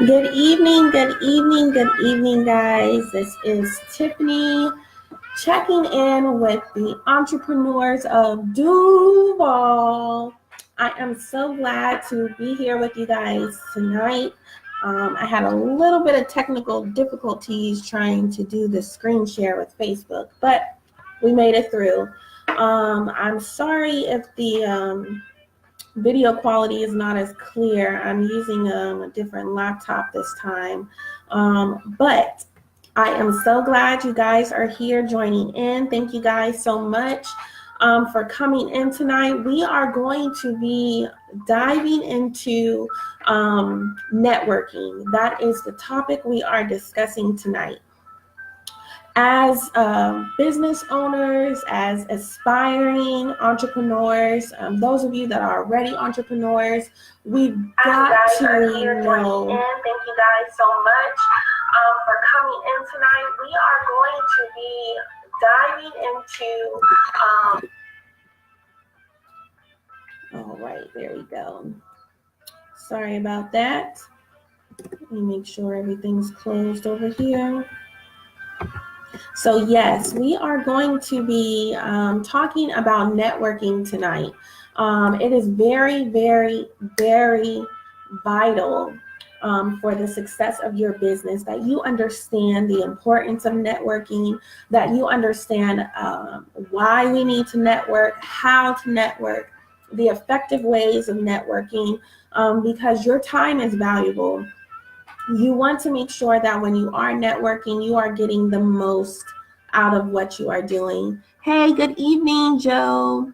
Good evening, good evening, good evening, guys. This is Tiffany checking in with the entrepreneurs of Duuuval. I am so glad to be here with you guys tonight. I had a little bit of technical difficulties trying to do the screen share with Facebook, but we made it through. I'm sorry if the video quality is not as clear. I'm using a different laptop this time. But I am so glad you guys are here joining in. Thank you guys so much for coming in tonight. We are going to be diving into networking. That is the topic we are discussing tonight. As business owners, as aspiring entrepreneurs, those of you that are already entrepreneurs, we've got to know. Thank you guys so much for coming in tonight. We are going to be diving into. All right, there we go. Sorry about that. Let me make sure everything's closed over here. So yes, we are going to be talking about networking tonight. It is very, very, very vital for the success of your business that you understand the importance of networking, that you understand why we need to network, how to network, the effective ways of networking, because your time is valuable. You want to make sure that when you are networking, you are getting the most out of what you are doing. Hey, good evening, Joe.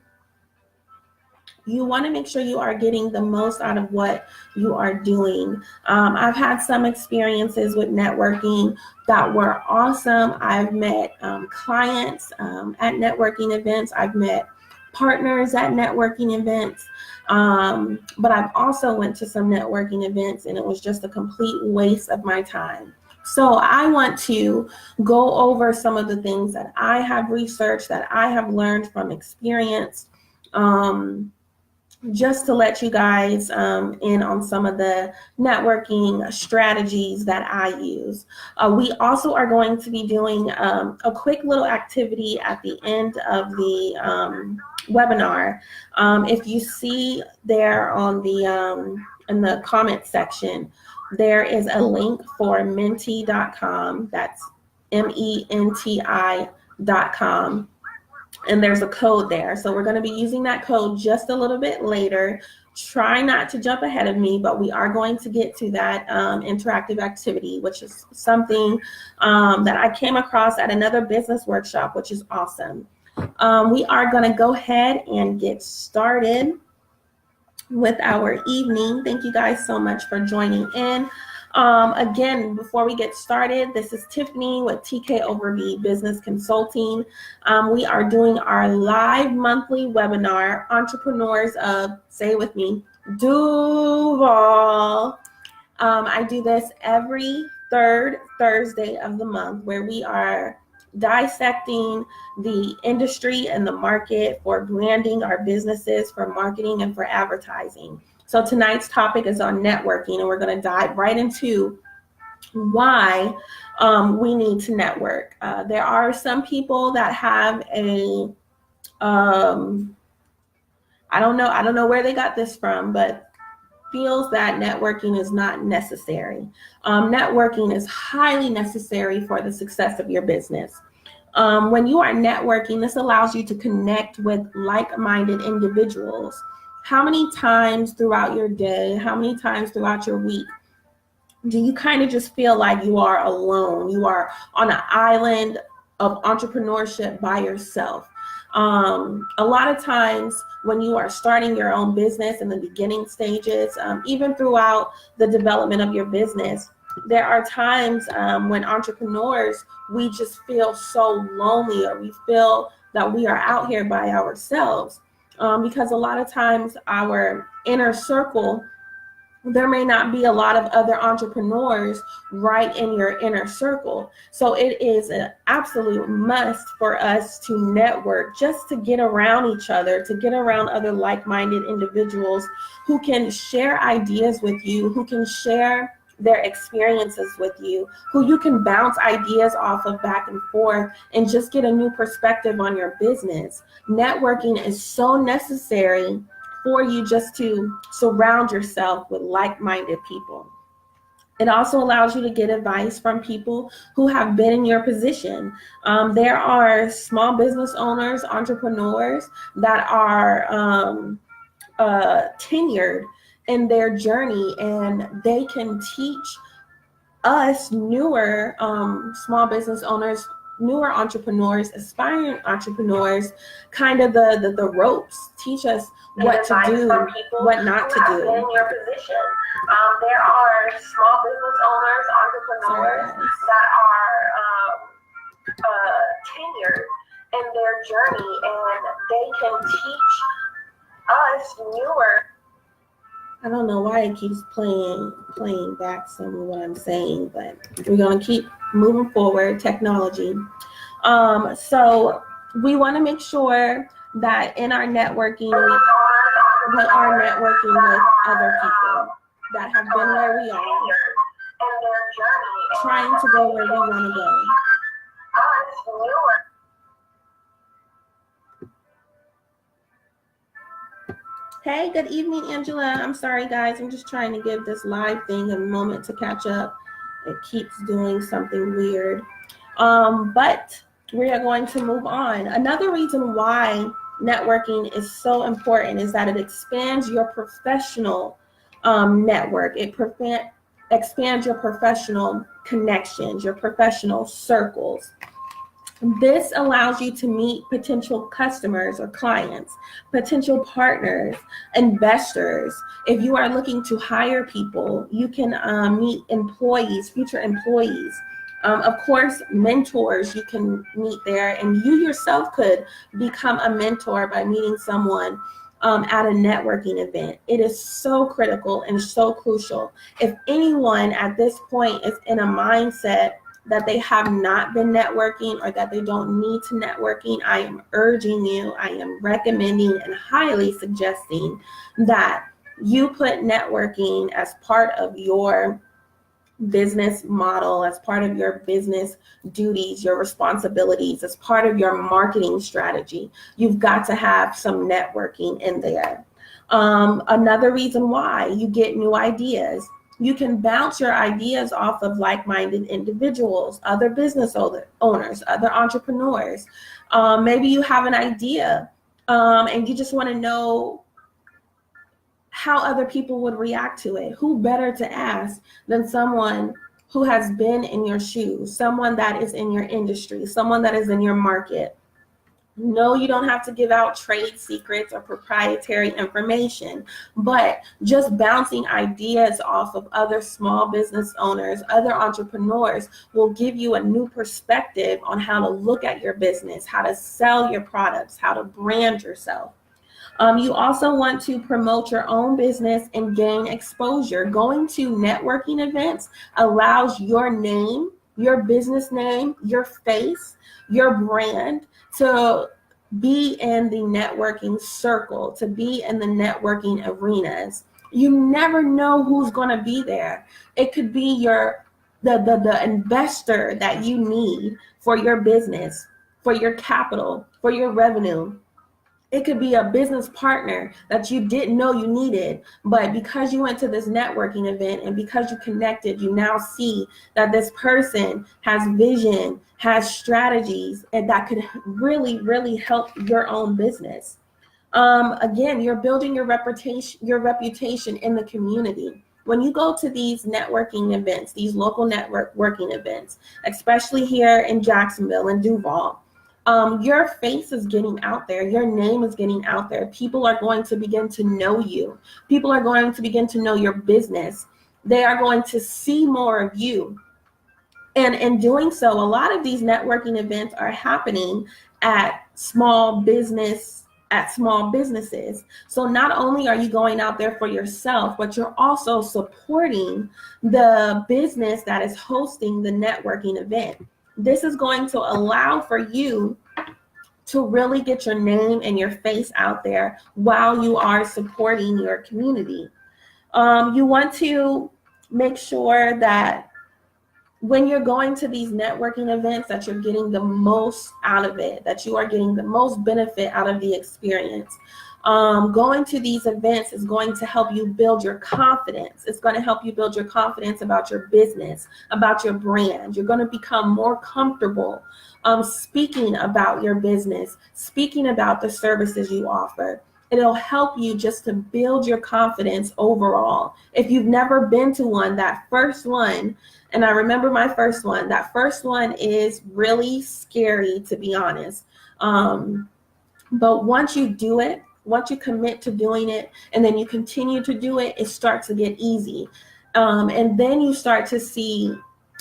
You want to make sure you are getting the most out of what you are doing. I've had some experiences with networking that were awesome. I've met clients at networking events. I've met partners at networking events. But I've also went to some networking events and it was just a complete waste of my time. So I want to go over some of the things that I have researched, that I have learned from experience, just to let you guys in on some of the networking strategies that I use. We also are going to be doing a quick little activity at the end of the webinar. If you see there on the in the comment section, there is a link for menti.com. That's MENTI.com. And there's a code there. So we're going to be using that code just a little bit later. Try not to jump ahead of me, but we are going to get to that interactive activity, which is something that I came across at another business workshop, which is awesome. We are going to go ahead and get started with our evening. Thank you guys so much for joining in. Again, before we get started, this is Tiffany with TK Overview Business Consulting. We are doing our live monthly webinar, Entrepreneurs of, say it with me, Duuuval. I do this every third Thursday of the month, where we are dissecting the industry and the market for branding our businesses, for marketing, and for advertising. So tonight's topic is on networking, and we're going to dive right into why we need to network. There are some people that have a, I don't know where they got this from, but feels that networking is not necessary. Networking is highly necessary for the success of your business. When you are networking, this allows you to connect with like-minded individuals. How many times throughout your day, how many times throughout your week do you kind of just feel like you are alone? You are on an island of entrepreneurship by yourself. A lot of times when you are starting your own business in the beginning stages, even throughout the development of your business, there are times when entrepreneurs, we just feel so lonely, or we feel that we are out here by ourselves. Because a lot of times our inner circle, there may not be a lot of other entrepreneurs right in your inner circle. So it is an absolute must for us to network, just to get around each other, to get around other like-minded individuals who can share ideas with you, who can share their experiences with you, who you can bounce ideas off of back and forth and just get a new perspective on your business. Networking is so necessary for you just to surround yourself with like-minded people. It also allows you to get advice from people who have been in your position. There are small business owners, entrepreneurs that are tenured in their journey, and they can teach us newer small business owners, newer entrepreneurs, aspiring entrepreneurs, kind of the ropes, teach us what to do, what not to do. In your position, there are small business owners, entrepreneurs that are tenured in their journey, and they can teach us newer. I don't know why it keeps playing back some of what I'm saying, but we're going to keep moving forward. Technology. So we want to make sure that in our networking, we are networking with other people that have been where we are, trying to go where we want to go. Hey, good evening, Angela. I'm sorry, guys. I'm just trying to give this live thing a moment to catch up. It keeps doing something weird. But we are going to move on. Another reason why networking is so important is that it expands your professional network. It expands your professional connections, your professional circles. This allows you to meet potential customers or clients, potential partners, investors. If you are looking to hire people, you can meet employees, future employees. Of course, mentors you can meet there, and you yourself could become a mentor by meeting someone at a networking event. It is so critical and so crucial. If anyone at this point is in a mindset that they have not been networking or that they don't need to networking, I am urging you, I am recommending and highly suggesting that you put networking as part of your business model, as part of your business duties, your responsibilities, as part of your marketing strategy. You've got to have some networking in there. Another reason why you get new ideas. You can bounce your ideas off of like-minded individuals, other business owners, other entrepreneurs. Maybe you have an idea and you just want to know how other people would react to it. Who better to ask than someone who has been in your shoes, someone that is in your industry, someone that is in your market. No, you don't have to give out trade secrets or proprietary information, but just bouncing ideas off of other small business owners, other entrepreneurs will give you a new perspective on how to look at your business, how to sell your products, how to brand yourself. You also want to promote your own business and gain exposure. Going to networking events allows your name, your business name, your face, your brand to be in the networking circle, to be in the networking arenas. You never know who's going to be there. It could be the investor that you need for your business, for your capital, for your revenue. It could be a business partner that you didn't know you needed, but because you went to this networking event and because you connected, you now see that this person has vision, has strategies, and that could really, really help your own business. Again, you're building your reputation in the community. When you go to these networking events, these local networking events, especially here in Jacksonville and Duuuval, your face is getting out there. Your name is getting out there. People are going to begin to know you. People are going to begin to know your business. They are going to see more of you. And in doing so, a lot of these networking events are happening at small businesses. So not only are you going out there for yourself, but you're also supporting the business that is hosting the networking event. This is going to allow for you to really get your name and your face out there while you are supporting your community. You want to make sure that when you're going to these networking events that you're getting the most out of it, that you are getting the most benefit out of the experience. Going to these events is going to help you build your confidence. It's going to help you build your confidence about your business, about your brand. You're going to become more comfortable speaking about your business, speaking about the services you offer. It'll help you just to build your confidence overall. If you've never been to one, that first one, and I remember my first one, that first one is really scary, to be honest. But once you do it, once you commit to doing it, and then you continue to do it, it starts to get easy. And then you start to see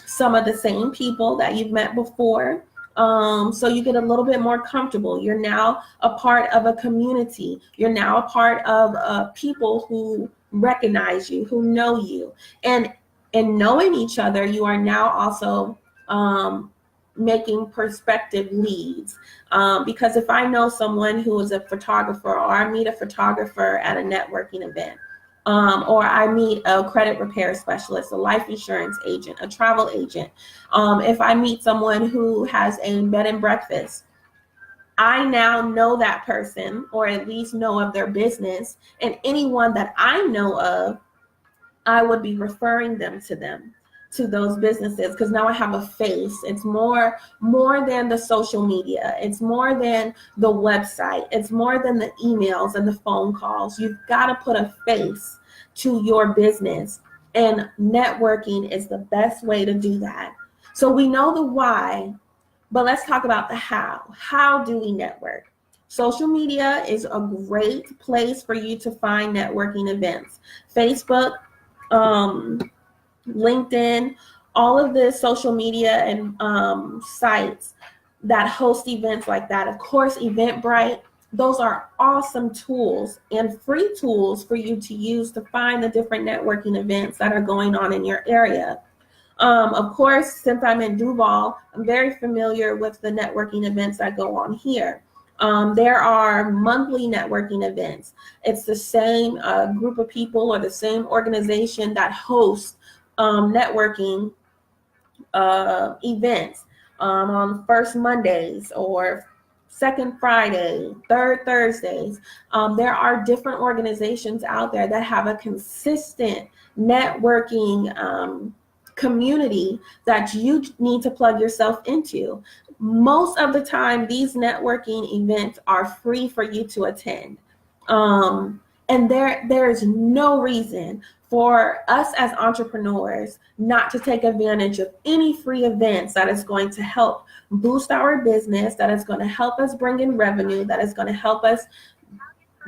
some of the same people that you've met before. So you get a little bit more comfortable. You're now a part of a community. You're now a part of people who recognize you, who know you. And in knowing each other, you are now also making prospective leads. Because if I know someone who is a photographer, or I meet a photographer at a networking event, or I meet a credit repair specialist, a life insurance agent, a travel agent. If I meet someone who has a bed and breakfast, I now know that person, or at least know of their business, and anyone that I know of, I would be referring them to those businesses, because now I have a face. It's more than the social media. It's more than the website. It's more than the emails and the phone calls. You've got to put a face to your business, and networking is the best way to do that. So we know the why, but let's talk about the how. How do we network? Social media is a great place for you to find networking events. Facebook, LinkedIn, all of the social media and sites that host events like that. Of course, Eventbrite, those are awesome tools and free tools for you to use to find the different networking events that are going on in your area. Of course, since I'm in Duuuval, I'm very familiar with the networking events that go on here. There are monthly networking events. It's the same group of people or the same organization that hosts networking events on first Mondays or second Friday, third Thursdays. There are different organizations out there that have a consistent networking community that you need to plug yourself into. Most of the time, these networking events are free for you to attend. And there is no reason for us as entrepreneurs not to take advantage of any free events that is going to help boost our business, that is going to help us bring in revenue, that is going to help us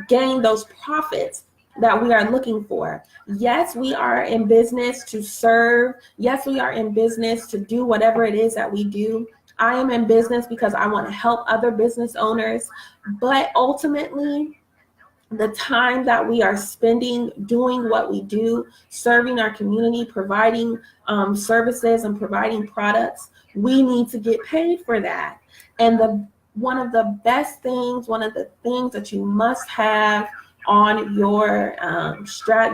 gain those profits that we are looking for. Yes, we are in business to serve. Yes, we are in business to do whatever it is that we do. I am in business because I want to help other business owners, but ultimately, the time that we are spending doing what we do, serving our community, providing services and providing products, we need to get paid for that. And one of the things that you must have on your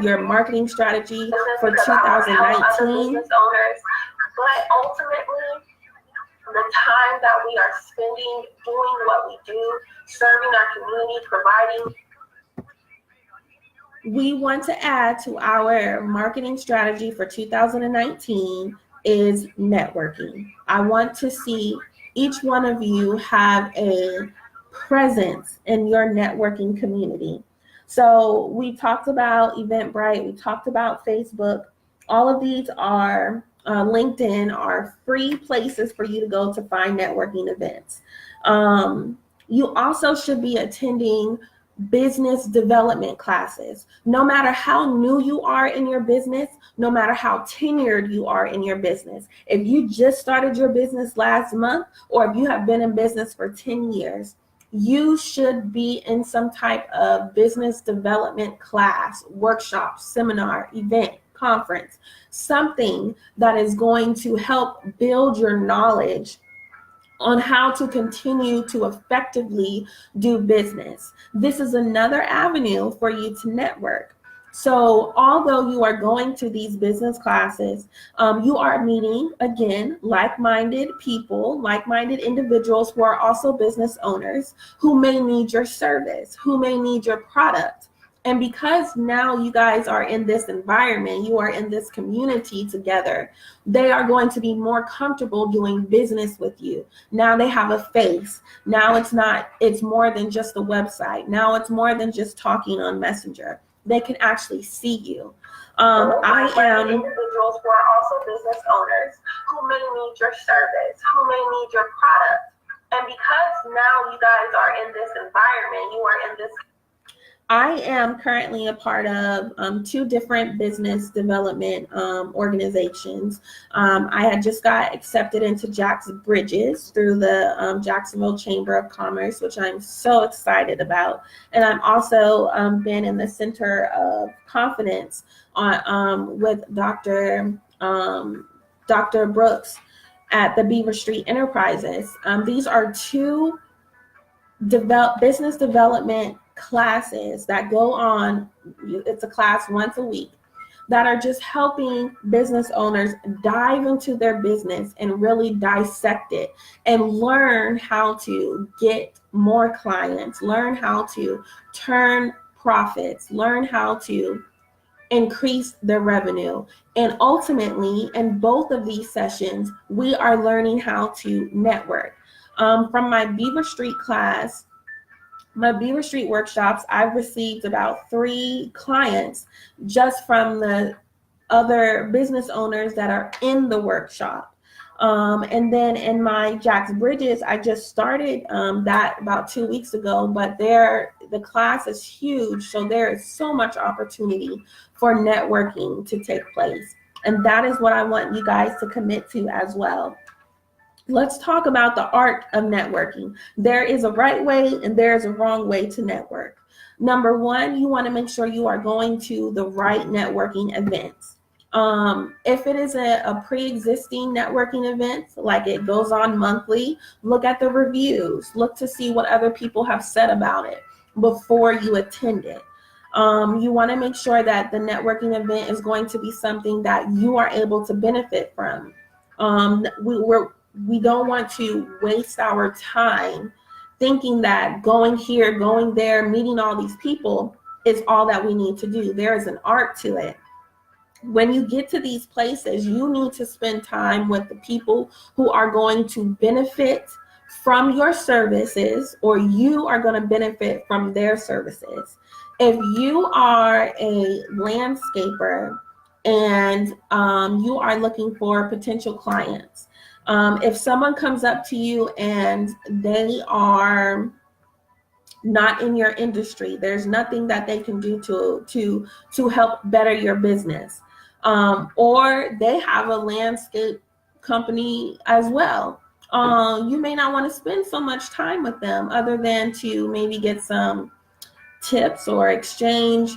your marketing strategy for 2019. But ultimately, the time that we are spending doing what we do, serving our community, providing, we want to add to our marketing strategy for 2019 is networking. I want to see each one of you have a presence in your networking community. So we talked about Eventbrite, we talked about Facebook. All of these are LinkedIn are free places for you to go to find networking events. You also should be attending business development classes. No matter how new you are in your business, no matter how tenured you are in your business, if you just started your business last month, or if you have been in business for 10 years, you should be in some type of business development class, workshop, seminar, event, conference, something that is going to help build your knowledge on how to continue to effectively do business. This is another avenue for you to network. So although you are going to these business classes, you are meeting, again, like-minded people, like-minded individuals who are also business owners who may need your service, who may need your product. And because now you guys are in this environment, you are in this community together, they are going to be more comfortable doing business with you. Now they have a face. Now it's more than just a website. Now it's more than just talking on Messenger. They can actually see you. I am individuals who are also business owners who may need your service, who may need your product. And because now you guys are in this environment, you are in this. I am currently a part of 2 different business development organizations. I had just got accepted into Jax Bridges through the Jacksonville Chamber of Commerce, which I'm so excited about. And I'm also been in the Center of Confidence with Dr. Brooks at the Beaver Street Enterprises. These are 2 business development classes that go on. It's a class once a week that are just helping business owners dive into their business and really dissect it and learn how to get more clients, learn how to turn profits, learn how to increase their revenue. And ultimately, in both of these sessions, we are learning how to network. From my Beaver Street class, my Beaver Street workshops, I've received about 3 clients just from the other business owners that are in the workshop. And then in my Jax Bridges, I just started that about 2 weeks ago, but the class is huge. So there is so much opportunity for networking to take place. And that is what I want you guys to commit to as well. Let's talk about the art of networking. There is a right way and there is a wrong way to network. Number 1, you want to make sure you are going to the right networking events. If it is a pre-existing networking event, like it goes on monthly, look at the reviews, look to see what other people have said about it before you attend it. You want to make sure that the networking event is going to be something that you are able to benefit from. We don't want to waste our time thinking that going here, going there, meeting all these people is all that we need to do. There is an art to it. When you get to these places, you need to spend time with the people who are going to benefit from your services, or you are going to benefit from their services. If you are a landscaper and you are looking for potential clients, if someone comes up to you and they are not in your industry, there's nothing that they can do to help better your business, or they have a landscape company as well, you may not want to spend so much time with them other than to maybe get some tips or exchange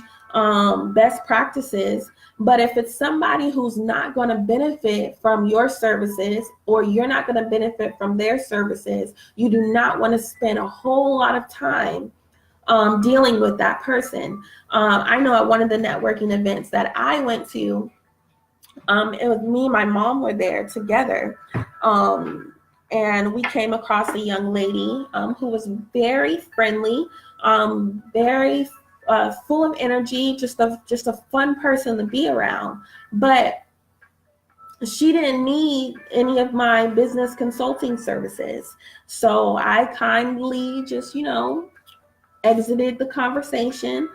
best practices. But if it's somebody who's not going to benefit from your services, or you're not going to benefit from their services, you do not want to spend a whole lot of time dealing with that person. I know at one of the networking events that I went to, it was me and my mom were there together. And we came across a young lady who was very friendly, very full of energy, just a fun person to be around. But she didn't need any of my business consulting services. So I kindly just, exited the conversation,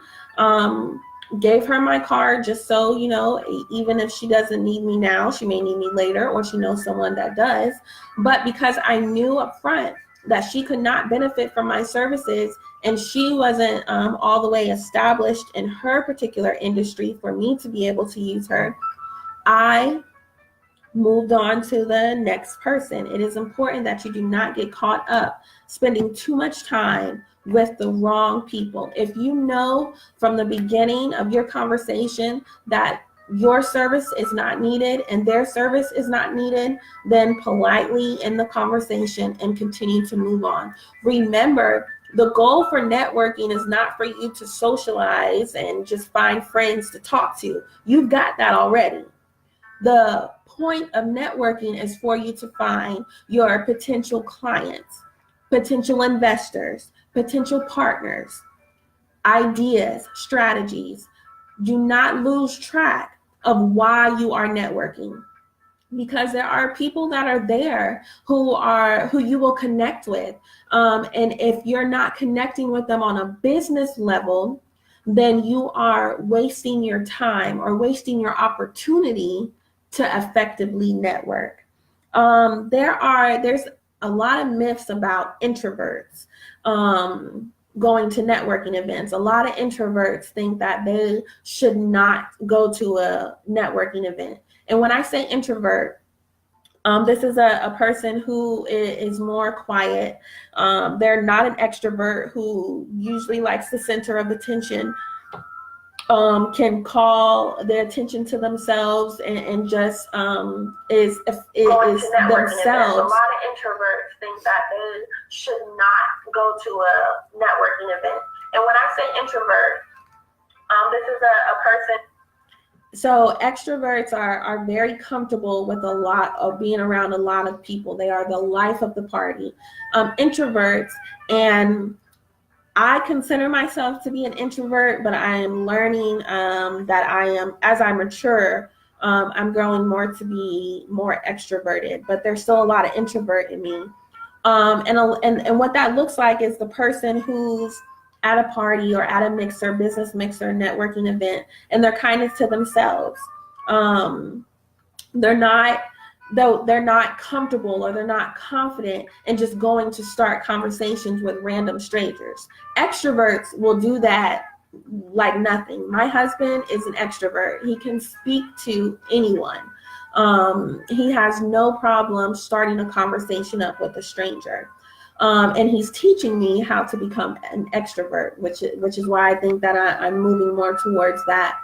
gave her my card just so, even if she doesn't need me now, she may need me later, or she knows someone that does. But because I knew up front that she could not benefit from my services, and she wasn't all the way established in her particular industry for me to be able to use her, I moved on to the next person. It is important that you do not get caught up spending too much time with the wrong people. If you know from the beginning of your conversation that your service is not needed and their service is not needed, then politely end the conversation and continue to move on. Remember, The goal for networking is not for you to socialize and just find friends to talk to. You've got that already. The point of networking is for you to find your potential clients, potential investors, potential partners, ideas, strategies. Do not lose track of why you are networking, because there are people that are there who you will connect with. And if you're not connecting with them on a business level, then you are wasting your time or wasting your opportunity to effectively network. There's a lot of myths about introverts going to networking events. A lot of introverts think that they should not go to a networking event. And when I say introvert, this is a person who is more quiet. They're not an extrovert who usually likes the center of attention, can call the attention to themselves and just is themselves. A lot of introverts think that they should not go to a networking event. And when I say introvert, this is a person. So extroverts are very comfortable with a lot of being around a lot of people. They are the life of the party. Introverts, and I consider myself to be an introvert, but I am learning that as I mature, I'm growing more to be more extroverted, but there's still a lot of introvert in me. And what that looks like is the person who's at a party or at a business mixer, networking event, and they're kind to themselves. They're not comfortable or they're not confident in just going to start conversations with random strangers. Extroverts will do that like nothing. My husband is an extrovert. He can speak to anyone. He has no problem starting a conversation up with a stranger. And he's teaching me how to become an extrovert, which is why I think that I'm moving more towards that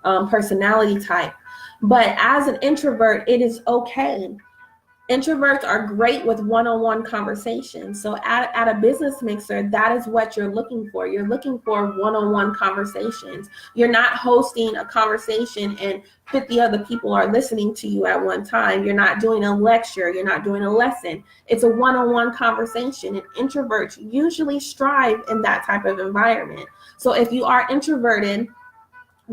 personality type. But as an introvert, it is okay. Introverts are great with one-on-one conversations. So at a business mixer, that is what you're looking for. You're looking for one-on-one conversations. You're not hosting a conversation and 50 other people are listening to you at one time. You're not doing a lecture. You're not doing a lesson. It's a one-on-one conversation. And introverts usually strive in that type of environment. So if you are introverted,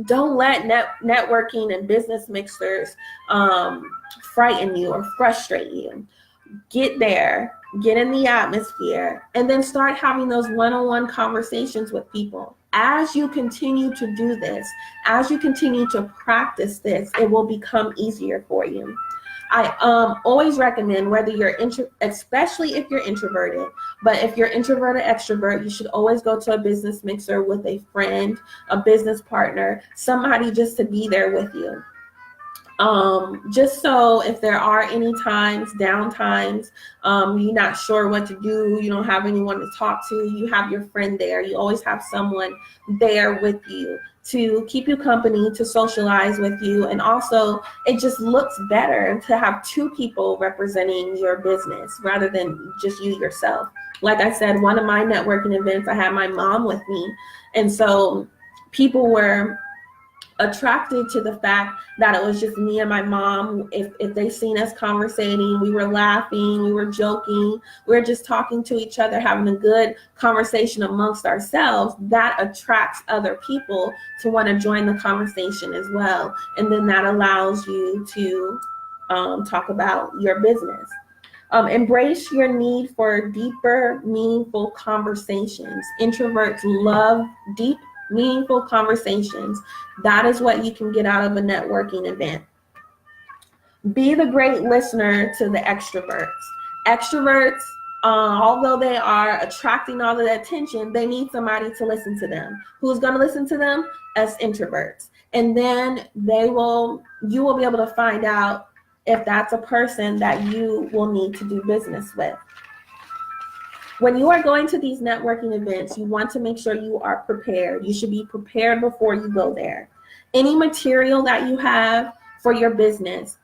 don't let networking and business mixers frighten you or frustrate you. Get there, get in the atmosphere, and then start having those one-on-one conversations with people. As you continue to do this, as you continue to practice this, it will become easier for you. I always recommend, whether you're especially if you're introverted, but if you're introvert or extrovert, you should always go to a business mixer with a friend, a business partner, somebody just to be there with you. Just so if there are any down times, you're not sure what to do, you don't have anyone to talk to, you have your friend there. You always have someone there with you to keep you company, to socialize with you. And also, it just looks better to have two people representing your business rather than just you yourself. Like I said, one of my networking events, I had my mom with me. And so people were attracted to the fact that it was just me and my mom. If they seen us conversating, we were laughing, we were joking, we were just talking to each other, having a good conversation amongst ourselves, that attracts other people to want to join the conversation as well. And then that allows you to talk about your business. Embrace your need for deeper, meaningful conversations. Introverts love deep, meaningful conversations. That is what you can get out of a networking event. Be the great listener to the extroverts. Extroverts, although they are attracting all of the attention, they need somebody to listen to them. Who's going to listen to them? As introverts. And then you will be able to find out if that's a person that you will need to do business with. When you are going to these networking events, you want to make sure you are prepared. You should be prepared before you go there. Any material that you have for your business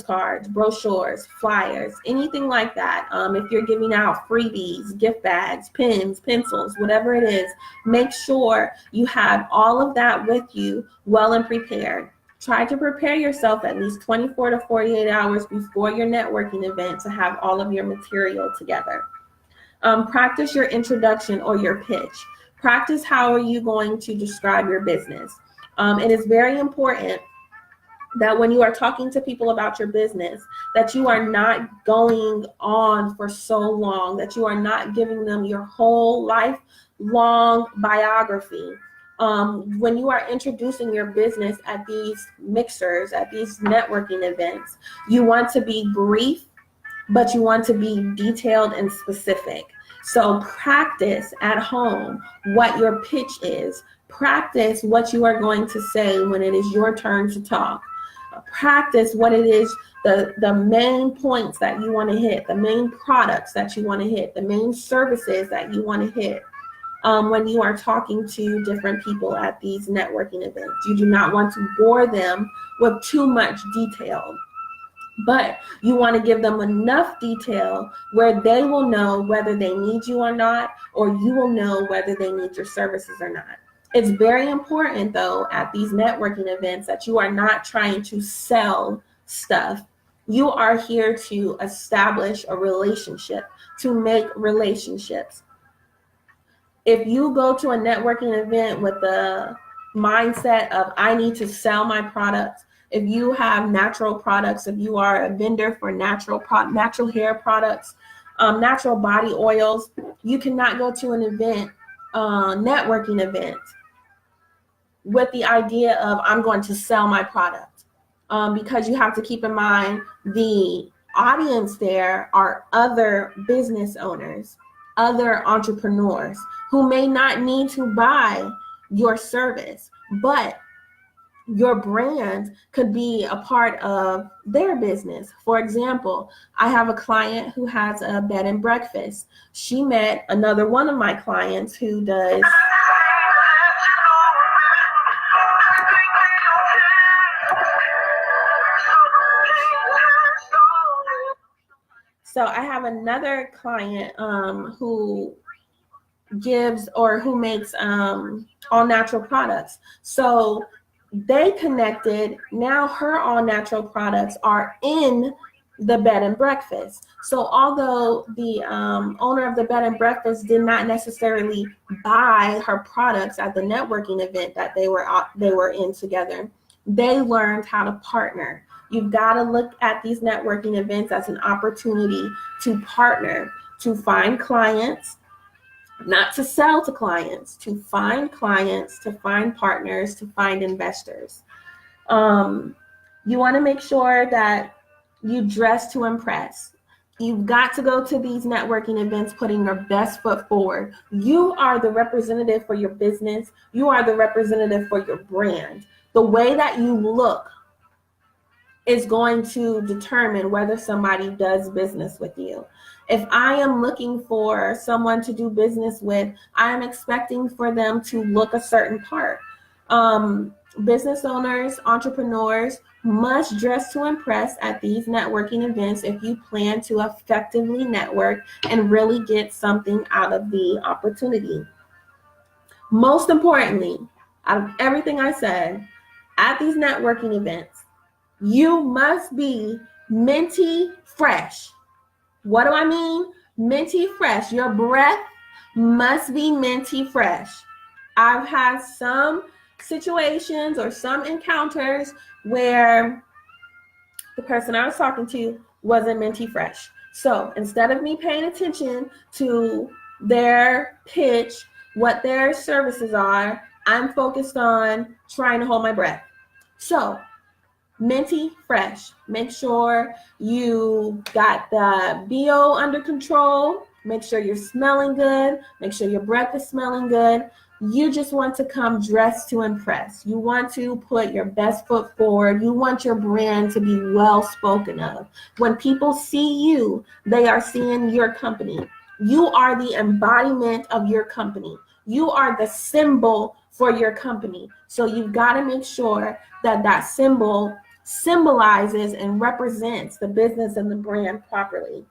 cards, brochures, flyers, anything like that. If you're giving out freebies, gift bags, pens, pencils, whatever it is, make sure you have all of that with you well and prepared. Try to prepare yourself at least 24 to 48 hours before your networking event to have all of your material together. Practice your introduction or your pitch. Practice how are you going to describe your business. It is very important that when you are talking to people about your business, that you are not going on for so long, that you are not giving them your whole lifelong biography. When you are introducing your business at these mixers, at these networking events, you want to be brief, but you want to be detailed and specific. So practice at home what your pitch is. Practice what you are going to say when it is your turn to talk. Practice what it is, the main points that you want to hit, the main products that you want to hit, the main services that you want to hit when you are talking to different people at these networking events. You do not want to bore them with too much detail, but you want to give them enough detail where they will know whether they need you or not, or you will know whether they need your services or not. It's very important, though, at these networking events that you are not trying to sell stuff. You are here to establish a relationship, to make relationships. If you go to a networking event with the mindset of, I need to sell my products, if you have natural products, if you are a vendor for natural hair products, natural body oils, you cannot go to an event, networking event, with the idea of, I'm going to sell my product, because you have to keep in mind the audience there are other business owners, other entrepreneurs who may not need to buy your service, but your brand could be a part of their business. For example, I have a client who has a bed and breakfast. She met another one of my clients who does So I have another client who gives or who makes all natural products. So they connected. Now her all natural products are in the bed and breakfast. So although the owner of the bed and breakfast did not necessarily buy her products at the networking event that they were in together, they learned how to partner. You've got to look at these networking events as an opportunity to partner, to find clients, not to sell to clients, to find clients, to find partners, to find investors. You want to make sure that you dress to impress. You've got to go to these networking events putting your best foot forward. You are the representative for your business. You are the representative for your brand. The way that you look is going to determine whether somebody does business with you. If I am looking for someone to do business with, I am expecting for them to look a certain part. Business owners, entrepreneurs must dress to impress at these networking events if you plan to effectively network and really get something out of the opportunity. Most importantly, out of everything I said, at these networking events, you must be minty fresh. What do I mean? Minty fresh. Your breath must be minty fresh. I've had some situations or some encounters where the person I was talking to wasn't minty fresh. So instead of me paying attention to their pitch, what their services are, I'm focused on trying to hold my breath. So minty fresh. Make sure you got the BO under control. Make sure you're smelling good. Make sure your breath is smelling good. You just want to come dressed to impress. You want to put your best foot forward. You want your brand to be well spoken of. When people see you, they are seeing your company. You are the embodiment of your company. You are the symbol for your company. So you've got to make sure that that symbol symbolizes and represents the business and the brand properly.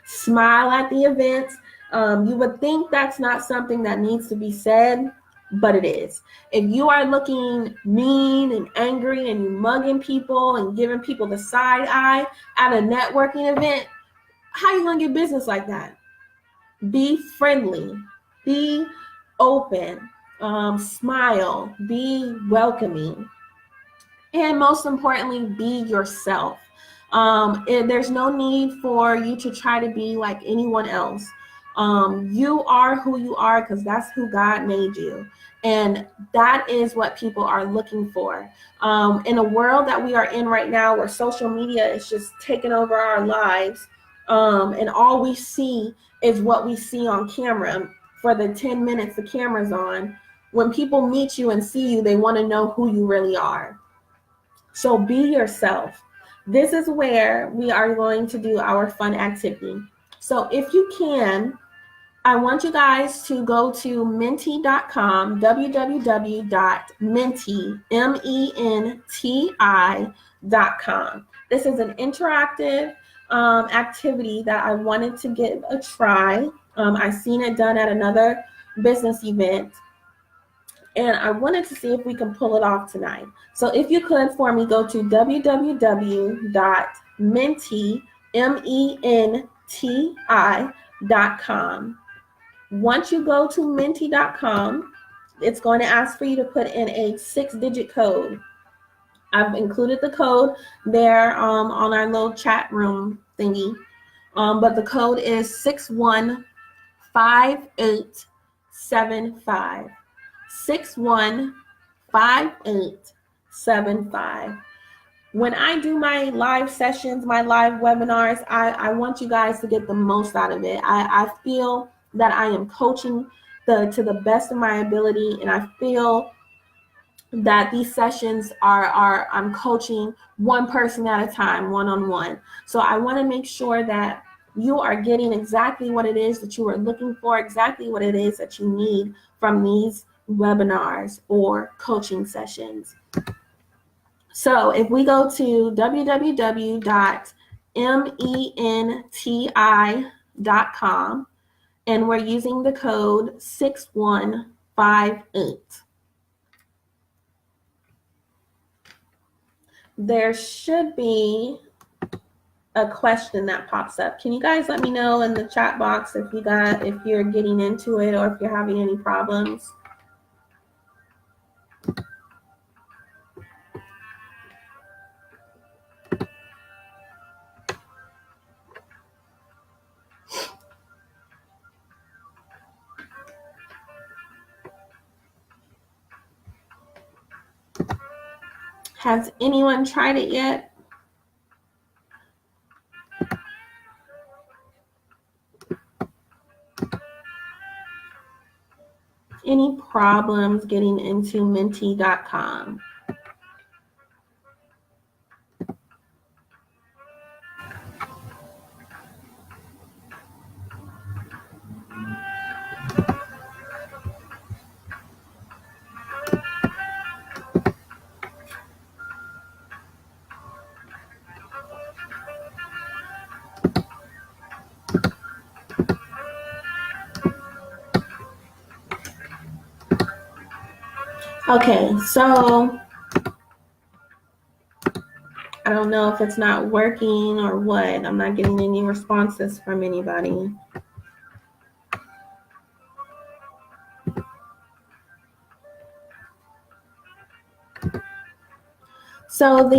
Smile at the event. You would think that's not something that needs to be said, but it is. If you are looking mean and angry and you mugging people and giving people the side eye at a networking event, how are you going to get business like that? Be friendly, be open, smile, be welcoming, and most importantly, be yourself. There's no need for you to try to be like anyone else. You are who you are because that's who God made you. And that is what people are looking for. In a world that we are in right now where social media is just taking over our lives, and all we see is what we see on camera for the 10 minutes the camera's on. When people meet you and see you, they want to know who you really are. So be yourself. This is where we are going to do our fun activity. So if you can, I want you guys to go to menti.com, www.menti.com. This is an interactive activity that I wanted to give a try. I seen it done at another business event, and I wanted to see if we can pull it off tonight. So if you could for me, go to www.menti.com. Once you go to menti.com, it's going to ask for you to put in a 6-digit code. I've included the code there on our little chat room thingy. But the code is 615875. 615875. When I do my live sessions, my live webinars, I want you guys to get the most out of it. I feel that I am coaching to the best of my ability, and I feel that these sessions are I'm coaching one person at a time, one-on-one. So I want to make sure that you are getting exactly what it is that you are looking for, exactly what it is that you need from these webinars or coaching sessions. So if we go to www.menti.com and we're using the code 6158. There should be a question that pops up. Can you guys let me know in the chat box if you're getting into it or if you're having any problems? Has anyone tried it yet? Any problems getting into menti.com? Okay, so I don't know if it's not working or what. I'm not getting any responses from anybody. So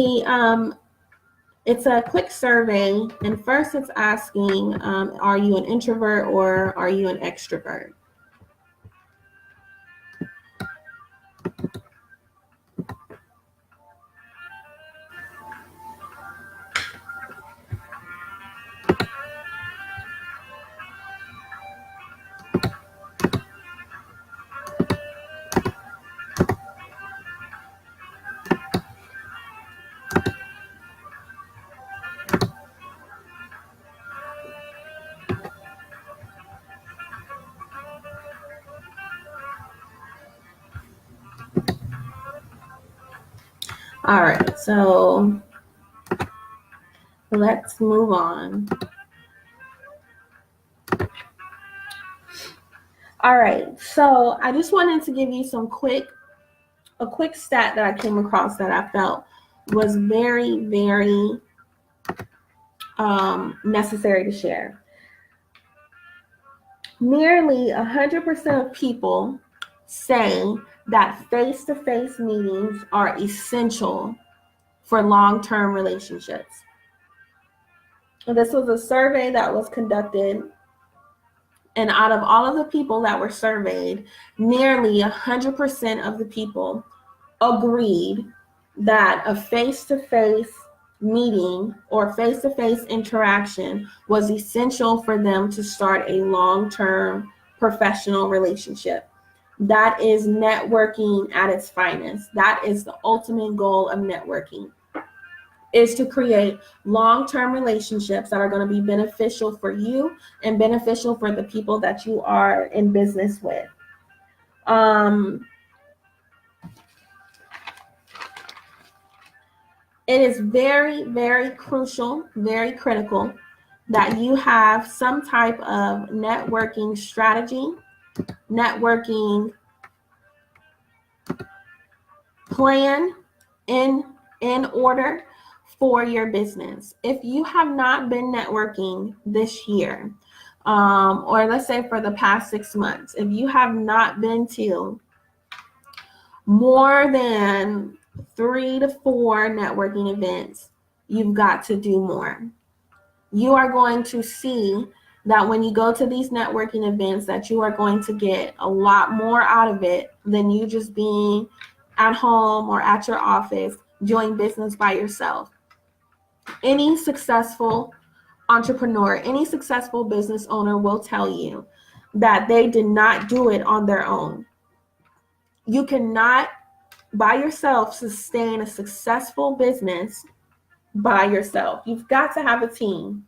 it's a quick survey, and first it's asking, are you an introvert or are you an extrovert? All right, so let's move on. All right, so I just wanted to give you a quick stat that I came across that I felt was very, very necessary to share. Nearly 100% of people say that face-to-face meetings are essential for long-term relationships. And this was a survey that was conducted, and out of all of the people that were surveyed, nearly 100% of the people agreed that a face-to-face meeting or face-to-face interaction was essential for them to start a long-term professional relationship. That is networking at its finest. That is the ultimate goal of networking, is to create long-term relationships that are going to be beneficial for you and beneficial for the people that you are in business with. It is very, very crucial, very critical that you have some type of networking strategy, networking plan in order for your business. If you have not been networking this year, or let's say for the past 6 months, if you have not been to more than 3 to 4 networking events, you've got to do more. You are going to see that when you go to these networking events that you are going to get a lot more out of it than you just being at home or at your office doing business by yourself. Any successful entrepreneur, any successful business owner will tell you that they did not do it on their own. You cannot by yourself sustain a successful business by yourself. You've got to have a team.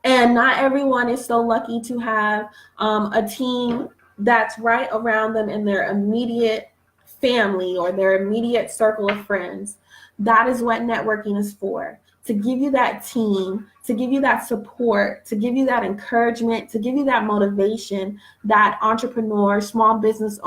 And not everyone is so lucky to have a team that's right around them in their immediate family or their immediate circle of friends. That is what networking is for, to give you that team, to give you that support, to give you that encouragement, to give you that motivation that entrepreneurs, small business